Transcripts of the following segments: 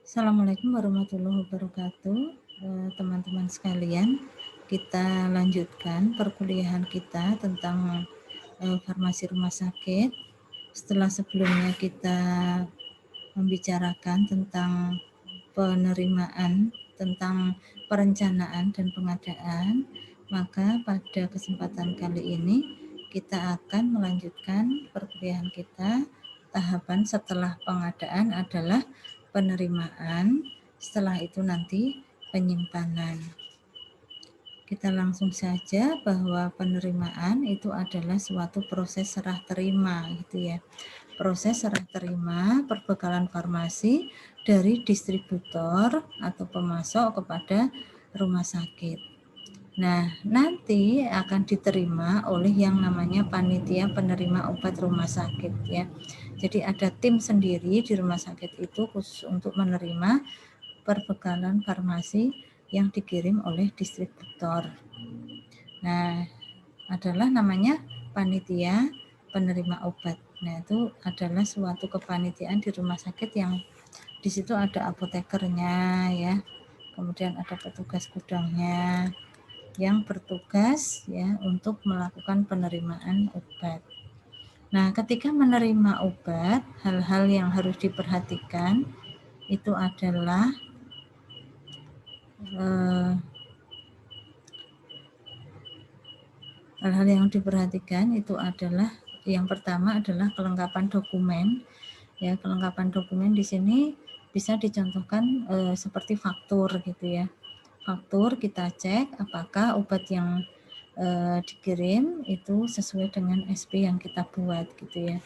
Assalamualaikum warahmatullahi wabarakatuh. Teman-teman sekalian, kita lanjutkan perkuliahan kita tentang farmasi rumah sakit. Setelah sebelumnya kita membicarakan tentang penerimaan, tentang perencanaan dan pengadaan, maka pada kesempatan kali ini kita akan melanjutkan perkuliahan kita. Tahapan setelah pengadaan adalah penerimaan, setelah itu nanti penyimpanan. Kita langsung saja bahwa penerimaan itu adalah suatu proses serah terima gitu ya. Proses serah terima perbekalan farmasi dari distributor atau pemasok kepada rumah sakit. Nah, nanti akan diterima oleh yang namanya panitia penerima obat rumah sakit ya. Jadi ada tim sendiri di rumah sakit itu khusus untuk menerima perbekalan farmasi yang dikirim oleh distributor. Nah, adalah namanya panitia penerima obat. Nah, itu adalah suatu kepanitiaan di rumah sakit yang di situ ada apotekernya ya. Kemudian ada petugas gudangnya yang bertugas ya untuk melakukan penerimaan obat. Nah, ketika menerima obat, hal-hal yang harus diperhatikan itu adalah hal-hal yang diperhatikan itu adalah yang pertama adalah kelengkapan dokumen. Ya, kelengkapan dokumen di sini bisa dicontohkan seperti faktur gitu ya. Faktur kita cek apakah obat yang dikirim itu sesuai dengan SP yang kita buat gitu ya.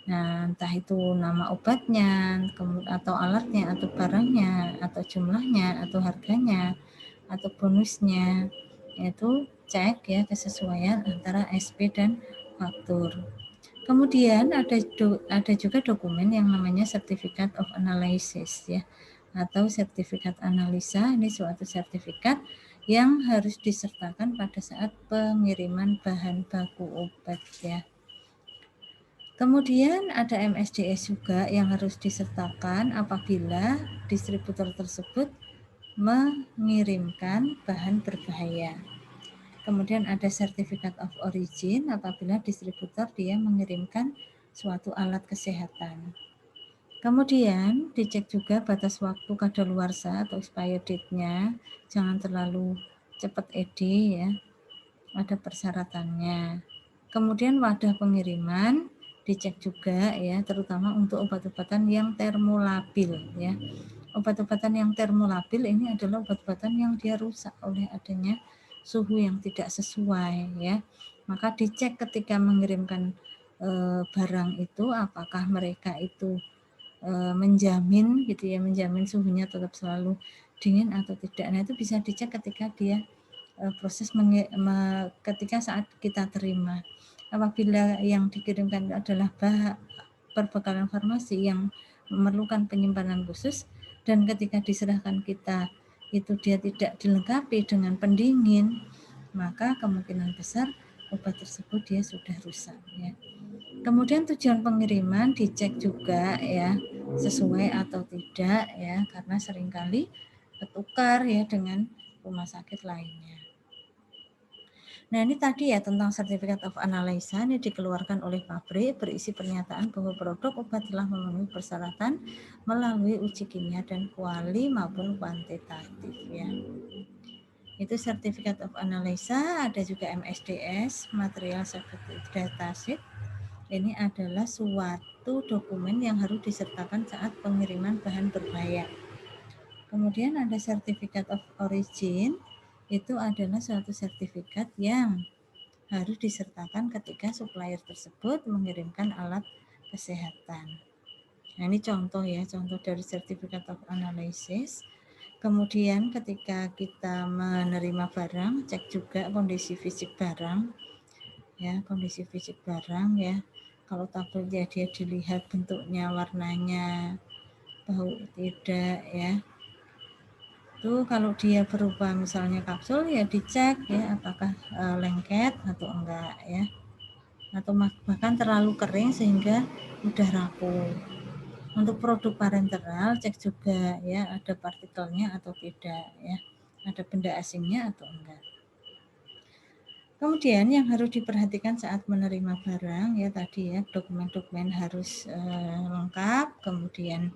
Nah, entah itu nama obatnya, atau alatnya, atau barangnya, atau jumlahnya, atau harganya, atau bonusnya, itu cek ya kesesuaian antara SP dan faktur. Kemudian ada juga dokumen yang namanya Certificate of Analysis ya, atau sertifikat analisa. Ini suatu sertifikat yang harus disertakan pada saat pengiriman bahan baku obat ya. Kemudian ada MSDS juga yang harus disertakan apabila distributor tersebut mengirimkan bahan berbahaya. Kemudian ada Certificate of Origin apabila distributor dia mengirimkan suatu alat kesehatan. Kemudian dicek juga batas waktu kadaluarsa atau expired date-nya, jangan terlalu cepat edit ya, ada persyaratannya. Kemudian wadah pengiriman dicek juga ya, terutama untuk obat-obatan yang termolabil ya. Obat-obatan yang termolabil ini adalah obat-obatan yang dia rusak oleh adanya suhu yang tidak sesuai ya. Maka dicek ketika mengirimkan barang itu apakah mereka itu menjamin gitu ya, menjamin suhunya tetap selalu dingin atau tidak. Nah, itu bisa dicek ketika dia proses ketika saat kita terima. Apabila yang dikirimkan adalah perbekalan farmasi yang memerlukan penyimpanan khusus dan ketika diserahkan kita itu dia tidak dilengkapi dengan pendingin, maka kemungkinan besar obat tersebut dia sudah rusak ya. Kemudian tujuan pengiriman dicek juga ya sesuai atau tidak ya, karena seringkali bertukar ya dengan rumah sakit lainnya. Nah, ini tadi ya tentang Certificate of Analysis ini dikeluarkan oleh pabrik berisi pernyataan bahwa produk obat telah memenuhi persyaratan melalui uji kimia dan kuali maupun kuantitatif ya. Itu Certificate of Analysis, ada juga MSDS, Material Safety Data Sheet. Ini adalah suatu dokumen yang harus disertakan saat pengiriman bahan berbahaya. Kemudian ada Certificate of Origin, itu adalah suatu sertifikat yang harus disertakan ketika supplier tersebut mengirimkan alat kesehatan. Nah, ini contoh ya, contoh dari Certificate of Analysis. Kemudian ketika kita menerima barang, cek juga kondisi fisik barang. Ya, kondisi fisik barang ya. Kalau tabelnya dia dilihat bentuknya, warnanya, bau tidak ya. Itu kalau dia berupa misalnya kapsul ya dicek ya apakah lengket atau enggak ya, atau bahkan terlalu kering sehingga mudah rapuh. Untuk produk parenteral cek juga ya ada partikelnya atau tidak ya, ada benda asingnya atau enggak. Kemudian yang harus diperhatikan saat menerima barang ya tadi ya, dokumen-dokumen harus lengkap, kemudian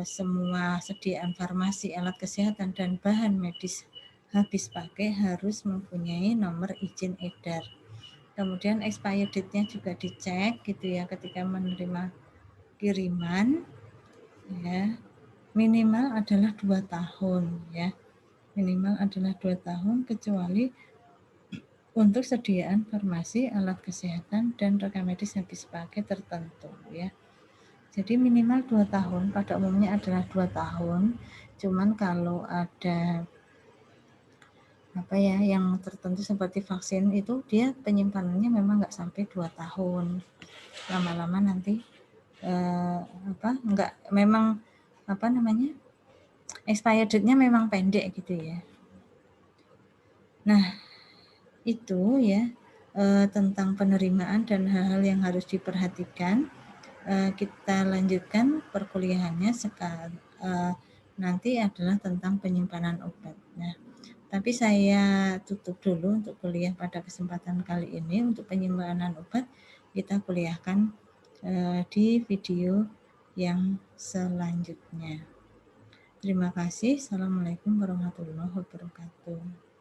semua sediaan farmasi, alat kesehatan dan bahan medis habis pakai harus mempunyai nomor izin edar. Kemudian expired date-nya juga dicek gitu ya ketika menerima kiriman ya. Minimal adalah 2 tahun ya. Minimal adalah 2 tahun kecuali untuk sediaan farmasi, alat kesehatan dan rekam medis habis pakai tertentu ya. Jadi minimal 2 tahun, pada umumnya adalah 2 tahun. Cuman kalau ada apa ya yang tertentu seperti vaksin itu dia penyimpanannya memang nggak sampai 2 tahun. Lama-lama nanti nggak memang apa namanya expired date-nya memang pendek gitu ya. Nah itu ya tentang penerimaan dan hal-hal yang harus diperhatikan. Kita lanjutkan perkuliahannya sekarang. Nanti adalah tentang penyimpanan obat. Nah, tapi saya tutup dulu untuk kuliah pada kesempatan kali ini. Untuk penyimpanan obat kita kuliahkan di video yang selanjutnya. Terima kasih. Assalamualaikum warahmatullahi wabarakatuh.